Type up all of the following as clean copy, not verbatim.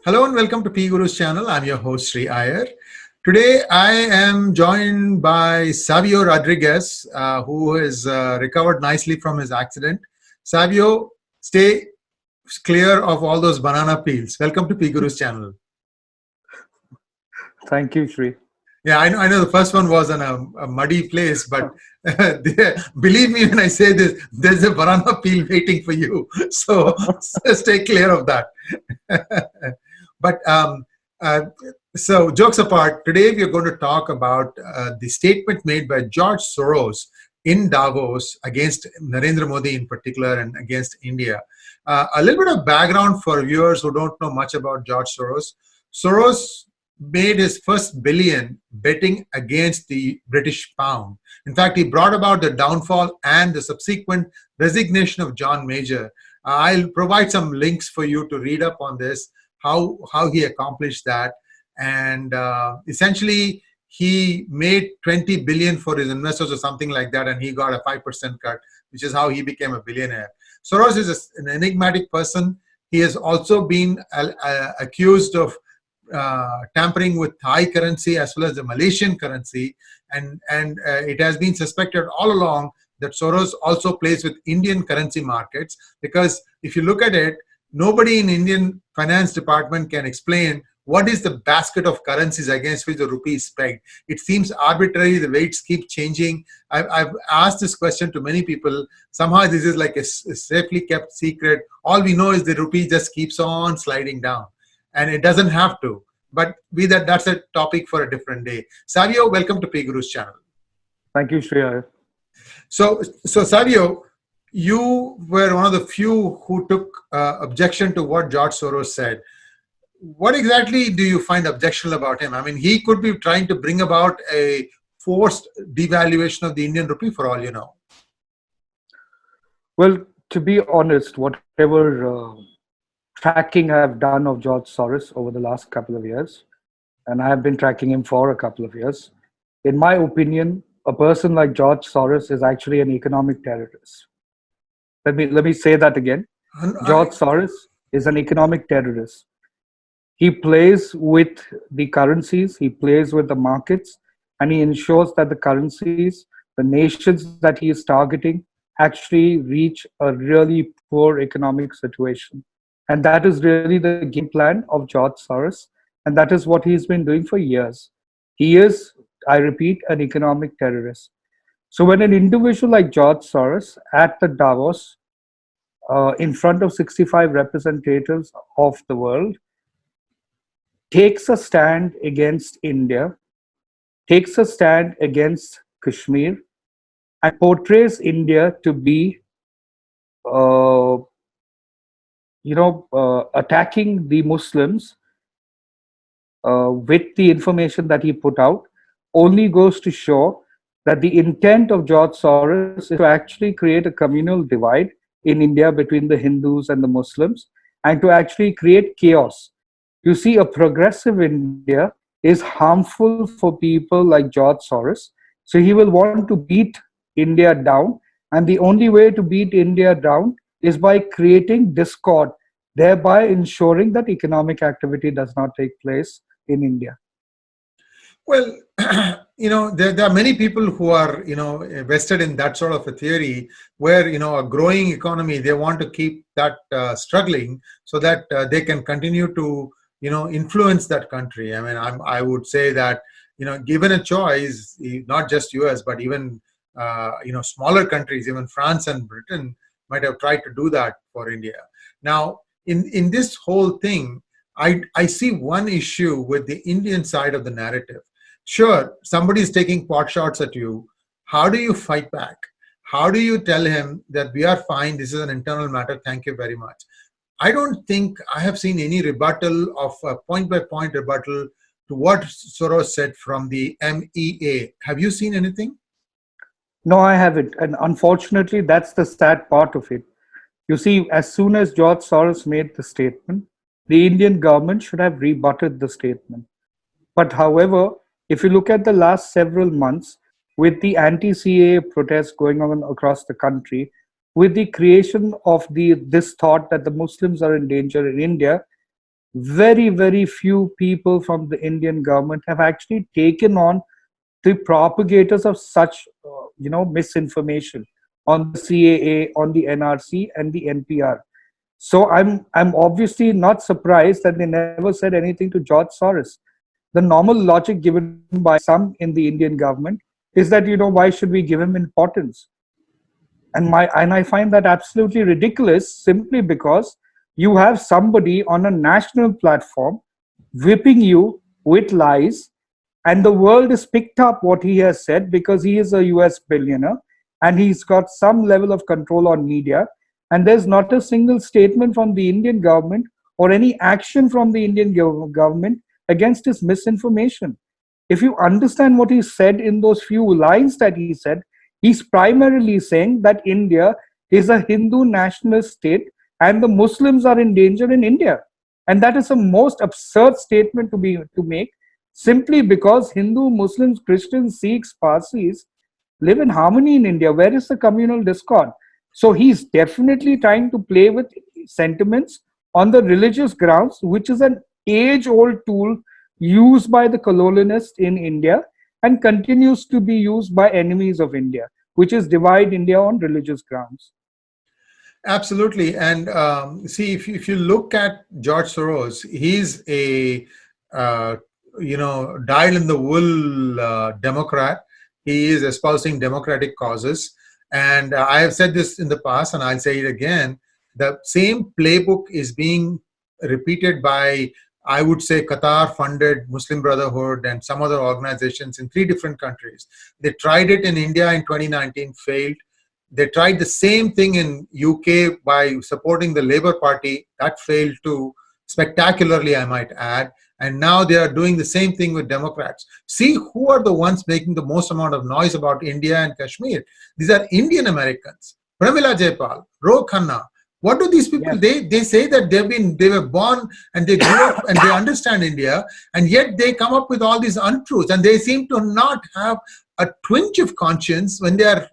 Hello and welcome to PGurus channel. I'm your host Sri Iyer. Today I am joined by Savio Rodrigues, who has recovered nicely from his accident. Savio, stay clear of all those banana peels. Welcome to PGurus channel. Thank you, Sri. Yeah, I know the first one was in a muddy place, but believe me when I say this, there's a banana peel waiting for you. So stay clear of that. But uh, so jokes apart, today we are going to talk about the statement made by George Soros in Davos against Narendra Modi in particular and against India. A little bit of background for viewers who don't know much about George Soros. Soros made his first billion betting against the British pound. In fact, he brought about the downfall and the subsequent resignation of John Major. I'll provide some links for you to read up on this, how he accomplished that. And essentially, he made 20 billion for his investors or something like that, and he got a 5% cut, which is how he became a billionaire. Soros is an enigmatic person. He has also been accused of tampering with Thai currency as well as the Malaysian currency, and it has been suspected all along that Soros also plays with Indian currency markets, because if you look at it, nobody in Indian finance department can explain what is the basket of currencies against which the rupee is pegged. It seems arbitrary, the weights keep changing. I've asked this question to many people. Somehow this is like a safely kept secret. All we know is the rupee just keeps on sliding down, and it doesn't have to. But that's a topic for a different day. Savio, welcome to PGurus channel. Thank you, Sri. So Savio, you were one of the few who took objection to what George Soros said. What exactly do you find objectionable about him? I mean, he could be trying to bring about a forced devaluation of the Indian rupee for all you know. Well, to be honest, whatever tracking I've done of George Soros over the last couple of years, and I have been tracking him for a couple of years, in my opinion, a person like George Soros is actually an economic terrorist. Let me say that again. George Soros is an economic terrorist. He plays with the currencies, he plays with the markets, and he ensures that the currencies, the nations that he is targeting, actually reach a really poor economic situation. And that is really the game plan of George Soros. And that is what he's been doing for years. He is, I repeat, an economic terrorist. So when an individual like George Soros at the Davos, in front of 65 representatives of the world, takes a stand against India, takes a stand against Kashmir, and portrays India to be, attacking the Muslims with the information that he put out, only goes to show that the intent of George Soros is to actually create a communal divide in India between the Hindus and the Muslims, and to actually create chaos. You see, a progressive India is harmful for people like George Soros. So he will want to beat India down. And the only way to beat India down is by creating discord, thereby ensuring that economic activity does not take place in India. Well, there are many people who are, vested in that sort of a theory where, a growing economy, they want to keep that struggling so that they can continue to, influence that country. I mean, I would say that, given a choice, not just US, but even, smaller countries, even France and Britain might have tried to do that for India. Now, in this whole thing, I see one issue with the Indian side of the narrative. Sure, somebody is taking pot shots at you. How do you fight back? How do you tell him that we are fine, this is an internal matter, thank you very much? I don't think I have seen any rebuttal of a point-by-point rebuttal to what Soros said from the MEA. Have you seen anything? No, I haven't. And unfortunately, that's the sad part of it. You see, as soon as George Soros made the statement, the Indian government should have rebutted the statement. But however, if you look at the last several months, with the anti-CAA protests going on across the country, with the creation of this thought that the Muslims are in danger in India, very, very few people from the Indian government have actually taken on the propagators of such, misinformation on the CAA, on the NRC, and the NPR. So I'm obviously not surprised that they never said anything to George Soros. The normal logic given by some in the Indian government is that, why should we give him importance? And I find that absolutely ridiculous, simply because you have somebody on a national platform whipping you with lies, and the world has picked up what he has said because he is a US billionaire and he's got some level of control on media, and there's not a single statement from the Indian government or any action from the Indian government against his misinformation. If you understand what he said in those few lines that he said, he's primarily saying that India is a Hindu nationalist state and the Muslims are in danger in India. And that is the most absurd statement to make, simply because Hindu, Muslims, Christians, Sikhs, Parsis live in harmony in India. Where is the communal discord? So he's definitely trying to play with sentiments on the religious grounds, which is an age old tool used by the colonialists in India and continues to be used by enemies of India, which is divide India on religious grounds. Absolutely. And see, if you look at George Soros, he's a dyed in the wool Democrat. He is espousing democratic causes, and I have said this in the past, and I'll say it again. The same playbook is being repeated by, I would say, Qatar-funded Muslim Brotherhood and some other organizations in 3 different countries. They tried it in India in 2019, failed. They tried the same thing in UK by supporting the Labour Party. That failed too, spectacularly, I might add. And now they are doing the same thing with Democrats. See who are the ones making the most amount of noise about India and Kashmir. These are Indian Americans. Pramila Jayapal, Ro Khanna. What do these people, Yes. they say that they were born and they grew up and they understand India, and yet they come up with all these untruths, and they seem to not have a twinge of conscience when they are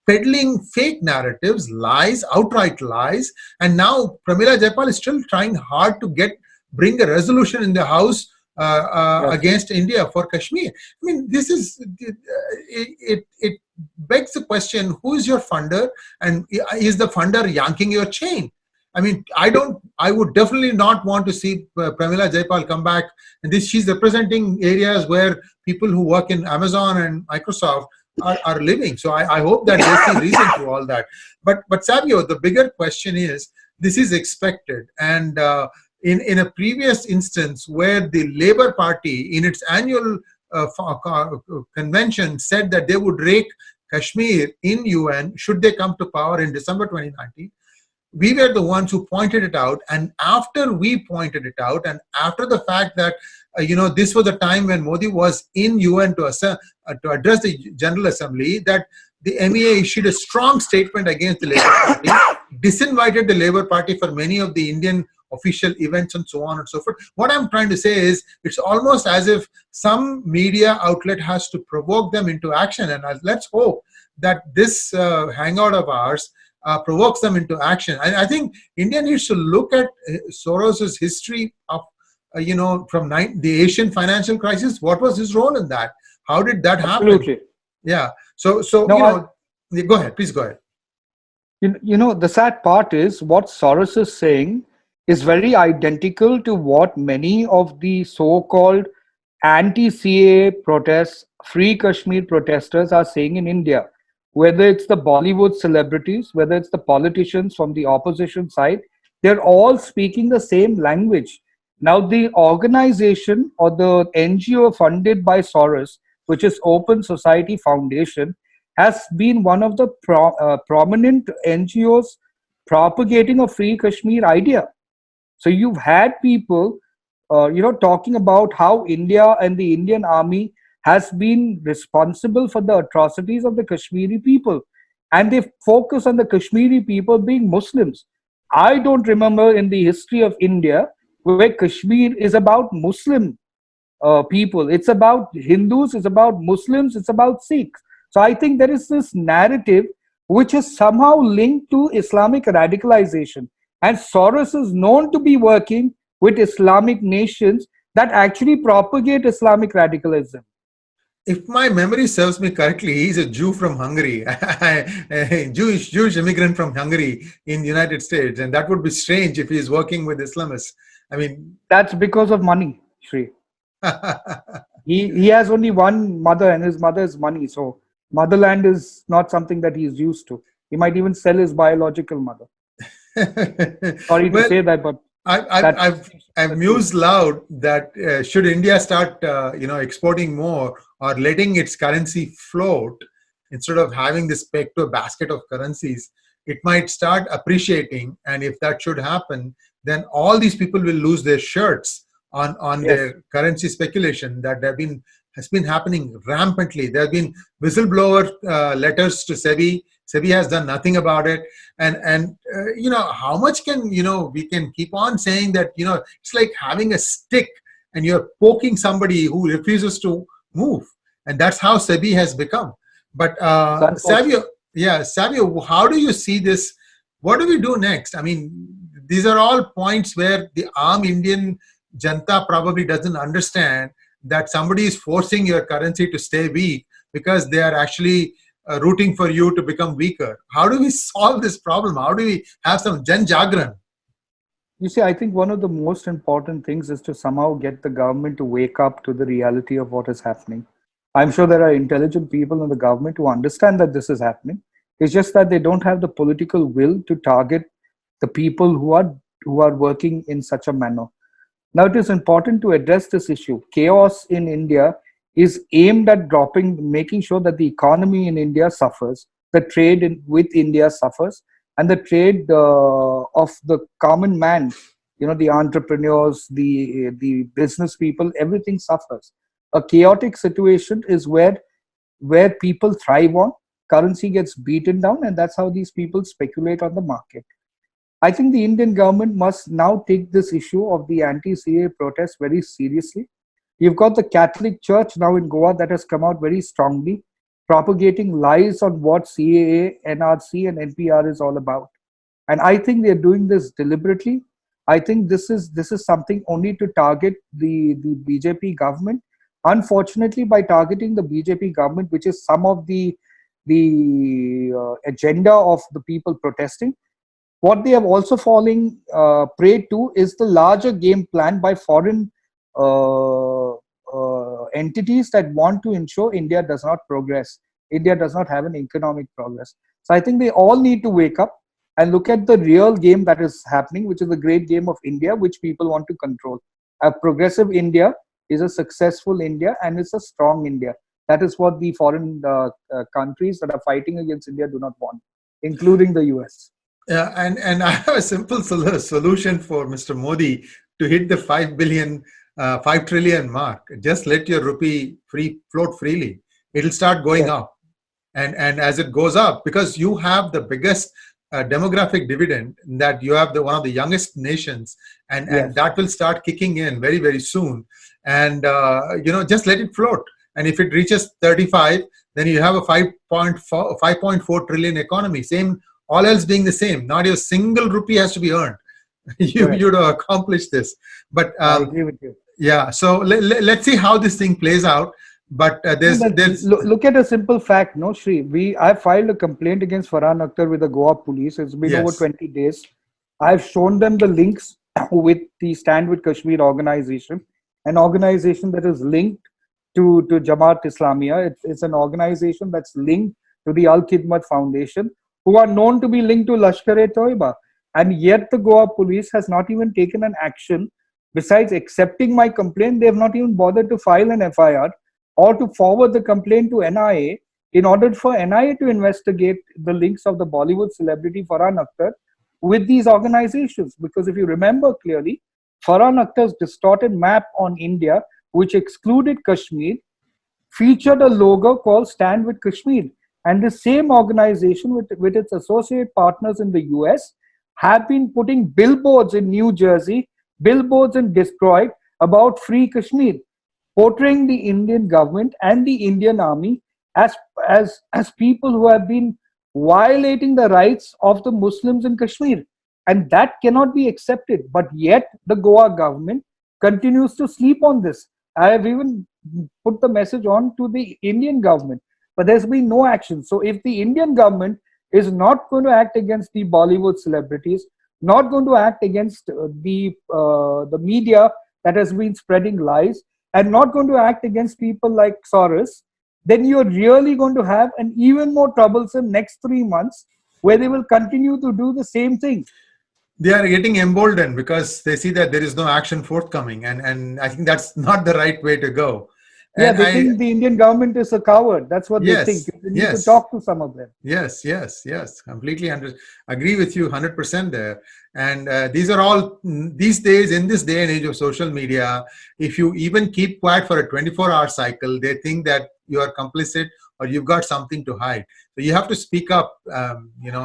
peddling fake narratives, lies, outright lies. And now Pramila Jayapal is still trying hard to bring a resolution in the House Yes. against India for Kashmir. I mean, this is it begs the question: who is your funder, and is the funder yanking your chain? I mean, I would definitely not want to see Pramila Jayapal come back. And she's representing areas where people who work in Amazon and Microsoft are living. So I hope that they see reason to all that. But Savio, the bigger question is, this is expected. And in a previous instance where the Labour Party in its annual convention said that they would rake Kashmir in UN should they come to power in December 2019, we were the ones who pointed it out. And after we pointed it out, and after the fact that this was the time when Modi was in UN to address the General Assembly, that the MEA issued a strong statement against the Labour Party, disinvited the Labour Party for many of the Indian official events and so on and so forth. What I'm trying to say is, it's almost as if some media outlet has to provoke them into action. And let's hope that this hangout of ours provokes them into action. I think India needs to look at Soros's history of, from the Asian financial crisis. What was his role in that? How did that happen? Absolutely. Yeah. So No, go ahead. Please go ahead. The sad part is what Soros is saying is very identical to what many of the so-called anti-CAA protests, free Kashmir protesters are saying in India. Whether it's the Bollywood celebrities, whether it's the politicians from the opposition side, they're all speaking the same language. Now, the organization or the NGO funded by Soros, which is Open Society Foundation, has been one of the prominent NGOs propagating a free Kashmir idea. So you've had people, talking about how India and the Indian army has been responsible for the atrocities of the Kashmiri people, and they focus on the Kashmiri people being Muslims. I don't remember in the history of India where Kashmir is about Muslim people. It's about Hindus, it's about Muslims, it's about Sikhs. So I think there is this narrative which is somehow linked to Islamic radicalization. And Soros is known to be working with Islamic nations that actually propagate Islamic radicalism. If my memory serves me correctly, he's a Jew from Hungary, a Jewish immigrant from Hungary in the United States, and that would be strange if he's working with Islamists. I mean, That's because of money, Shri. He has only one mother, and his mother is money. So motherland is not something that he's used to. He might even sell his biological mother. Sorry to well, say that, but that's I've the truth. mused loud that should India start, exporting more or letting its currency float instead of having this peg to a basket of currencies, it might start appreciating. And if that should happen, then all these people will lose their shirts on Yes. their currency speculation that has been happening rampantly. There have been whistleblower letters to SEBI. SEBI has done nothing about it, and how much can we can keep on saying that it's like having a stick and you're poking somebody who refuses to move, and that's how SEBI has become. But It's unfortunate. Savio, yeah, Savio, how do you see this? What do we do next? I mean, these are all points where the arm Indian Janta probably doesn't understand that somebody is forcing your currency to stay weak because they are actually rooting for you to become weaker. How do we solve this problem? How do we have some Jan Jagran? You see, I think one of the most important things is to somehow get the government to wake up to the reality of what is happening. I'm sure there are intelligent people in the government who understand that this is happening. It's just that they don't have the political will to target the people who are working in such a manner. Now, it is important to address this issue. Chaos in India is aimed at making sure that the economy in India suffers, the trade with India suffers, and the trade of the common man, the entrepreneurs, the business people, everything suffers. A chaotic situation is where people thrive on, currency gets beaten down, and that's how these people speculate on the market. I think the Indian government must now take this issue of the anti-CAA protest very seriously. You've got the Catholic Church now in Goa that has come out very strongly, propagating lies on what CAA, NRC, and NPR is all about. And I think they're doing this deliberately. I think this is something only to target the BJP government. Unfortunately, by targeting the BJP government, which is some of the agenda of the people protesting, what they have also falling prey to is the larger game plan by foreign entities that want to ensure India does not progress. India does not have an economic progress. So I think they all need to wake up and look at the real game that is happening, which is the great game of India, which people want to control. A progressive India is a successful India and it's a strong India. That is what the foreign countries that are fighting against India do not want, including the US. Yeah, and I have a simple solution for Mr. Modi to hit the 5 trillion mark. Just let your rupee float freely. It'll start going Yes, up, and as it goes up, because you have the biggest demographic dividend, that you have the one of the youngest nations, and yes. that will start kicking in very very soon, and just let it float. And if it reaches 35, then you have a 5.4 trillion economy. Same, all else being the same. Not a single rupee has to be earned. Correct. You'd accomplish this. But I agree with you. yeah, so let's see how this thing plays out. But No, there's but look at a simple fact, no, Shri. I filed a complaint against Farhan Akhtar with the Goa police. It's been over yes, 20 days. I've shown them the links with the Stand with Kashmir organization, an organization that is linked to Jamaat Islamia. It's an organization that's linked to the Al Khidmat Foundation, who are known to be linked to Lashkar-e-Toiba. And yet the Goa police has not even taken an action. Besides accepting my complaint, they have not even bothered to file an FIR or to forward the complaint to NIA in order for NIA to investigate the links of the Bollywood celebrity Farhan Akhtar with these organizations. Because if you remember clearly, Farhan Akhtar's distorted map on India, which excluded Kashmir, featured a logo called Stand with Kashmir. And the same organization, with its associate partners in the US, have been putting billboards in New Jersey, billboards in Detroit about free Kashmir, portraying the Indian government and the Indian army as, as people who have been violating the rights of the Muslims in Kashmir. And that cannot be accepted. But yet the Goa government continues to sleep on this. I have even put the message on to the Indian government, but there's been no action. So if the Indian government is not going to act against the Bollywood celebrities, not going to act against the media that has been spreading lies, and not going to act against people like Soros, then you're really going to have an even more troublesome next 3 months, where they will continue to do the same thing. They are getting emboldened because they see that there is no action forthcoming, and I think that's not the right way to go. Yeah, And they I think the Indian government is a coward. That's what they think. yes, You need to yes. talk to some of them. Yes. Completely agree with you 100% there. And these are all these days, in this day and age of social media, if you even keep quiet for a 24-hour cycle, they think that you are complicit or you've got something to hide. So you have to speak up.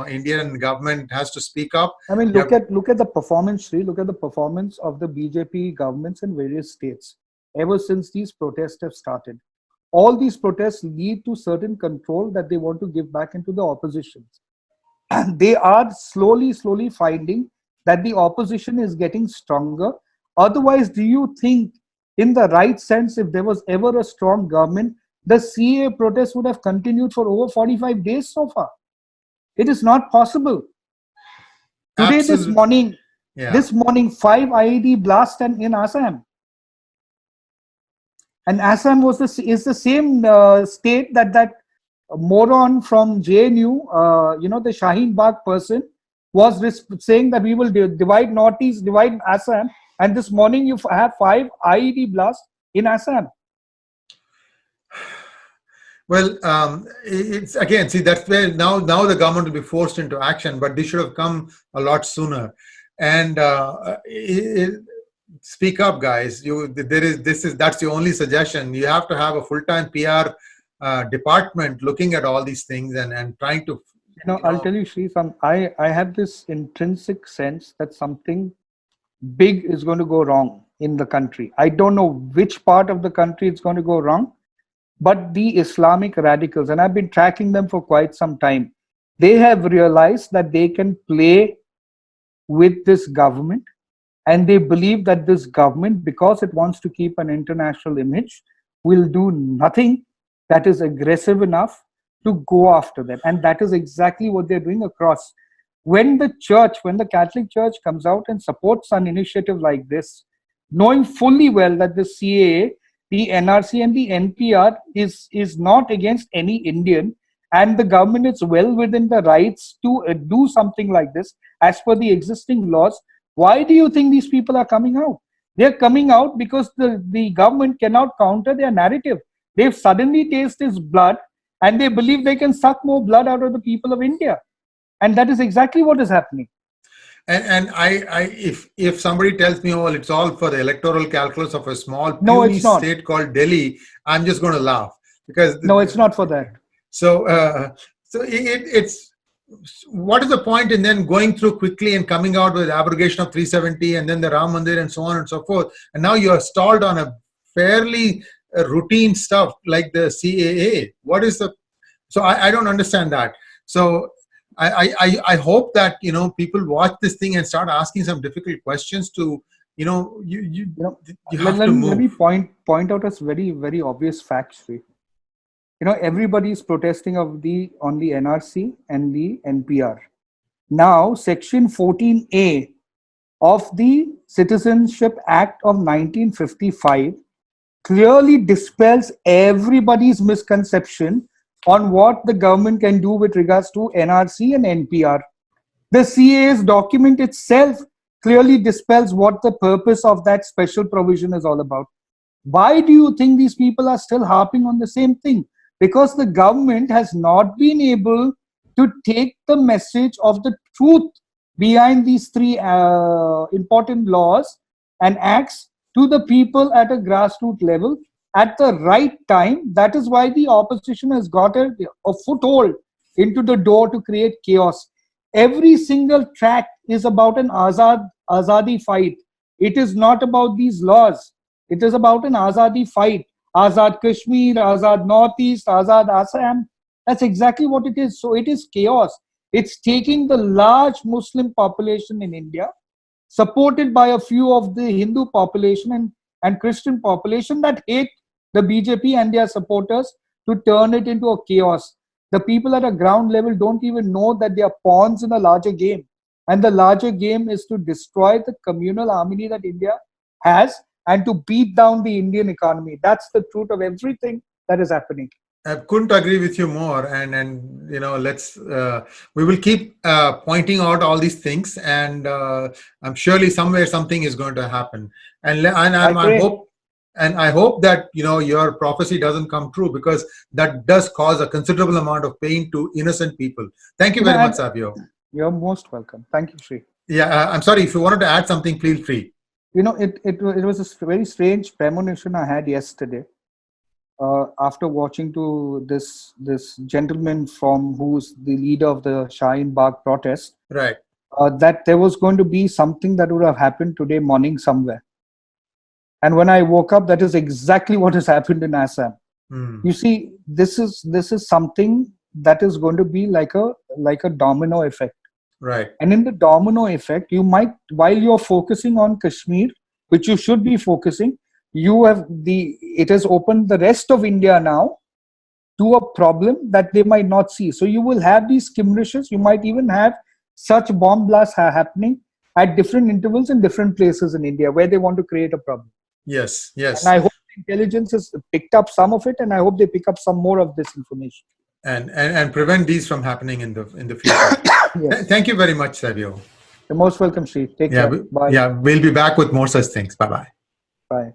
Indian government has to speak up. I mean, You have, look at the performance, Sri. Look at the performance of the BJP governments in various states ever since these protests have started. All these protests lead to certain control that they want to give back into the opposition. And they are slowly finding that the opposition is getting stronger. Otherwise, do you think, in the right sense, if there was ever a strong government, the CA protests would have continued for over 45 days so far? It is not possible. Today, absolutely. Yeah. this morning, 5 IED blasts in Assam. And Assam is the same state that moron from JNU, the Shaheen Bagh person, was saying that we will divide Northeast, divide Assam. And this morning you have 5 IED blasts in Assam. Well, it's again, see, that's where now the government will be forced into action, but this should have come a lot sooner. And speak up, guys. That's the only suggestion. You have to have a full-time PR department looking at all these things and trying to. I'll tell you, Shri, I have this intrinsic sense that something big is going to go wrong in the country. I don't know which part of the country it's going to go wrong, but the Islamic radicals, and I've been tracking them for quite some time, they have realized that they can play with this government, and they believe that this government, because it wants to keep an international image, will do nothing that is aggressive enough to go after them. And that is exactly what they're doing across. When the Catholic Church comes out and supports an initiative like this, knowing fully well that the CAA, the NRC and the NPR is not against any Indian, and the government is well within the rights to do something like this as per the existing laws, why do you think these people are coming out? They're coming out because the government cannot counter their narrative. They've suddenly tasted blood, and they believe they can suck more blood out of the people of India. And that is exactly what is happening. And if somebody tells me, oh, well, it's all for the electoral calculus of a small puny state called Delhi, I'm just going to laugh, because no, it's not for that. So it's what is the point in then going through quickly and coming out with abrogation of 370 and then the Ram Mandir and so on and so forth, and now you are stalled on a fairly routine stuff like the CAA. What is the? So I don't understand that. So I hope that people watch this thing and start asking some difficult questions to you have to move. Let me point out a very, very obvious fact, Sri. Everybody is protesting on the NRC and the NPR. Now, Section 14A of the Citizenship Act of 1955 clearly dispels everybody's misconception on what the government can do with regards to NRC and NPR. The CAA's document itself clearly dispels what the purpose of that special provision is all about. Why do you think these people are still harping on the same thing? Because the government has not been able to take the message of the truth behind these three important laws and acts to the people at a grassroots level at the right time. That is why the opposition has got a foothold into the door to create chaos. Every single track is about an Azadi fight. It is not about these laws. It is about an Azadi fight. Azad Kashmir, Azad Northeast, Azad Assam. That's exactly what it is. So it is chaos. It's taking the large Muslim population in India, supported by a few of the Hindu population and Christian population that hate the BJP and their supporters, to turn it into a chaos. The people at a ground level don't even know that they are pawns in a larger game. And the larger game is to destroy the communal harmony that India has and to beat down the Indian economy. That's the truth of everything that is happening. I couldn't agree with you more, and let's we will keep pointing out all these things, and I'm surely somewhere something is going to happen, I hope that your prophecy doesn't come true, because that does cause a considerable amount of pain to innocent people. Thank you very much, Savio. You're most welcome. Thank you, Sri. Yeah, I'm sorry, if you wanted to add something, feel free. It was a very strange premonition I had yesterday. After watching to this gentleman who's the leader of the Shaheen Bagh protest, right, that there was going to be something that would have happened today morning somewhere. And when I woke up, that is exactly what has happened in Assam. You see, this is something that is going to be like a domino effect. Right. And in the domino effect, you might, while you're focusing on Kashmir, which you should be focusing, it has opened the rest of India now to a problem that they might not see. So you will have these skirmishes. You might even have such bomb blasts happening at different intervals in different places in India where they want to create a problem. Yes, yes. And I hope intelligence has picked up some of it, and I hope they pick up some more of this information. And prevent these from happening in the future. Yes. Thank you very much, Savio. You're most welcome, Sri. Take care. Bye. Yeah, we'll be back with more such things. Bye-bye. Bye.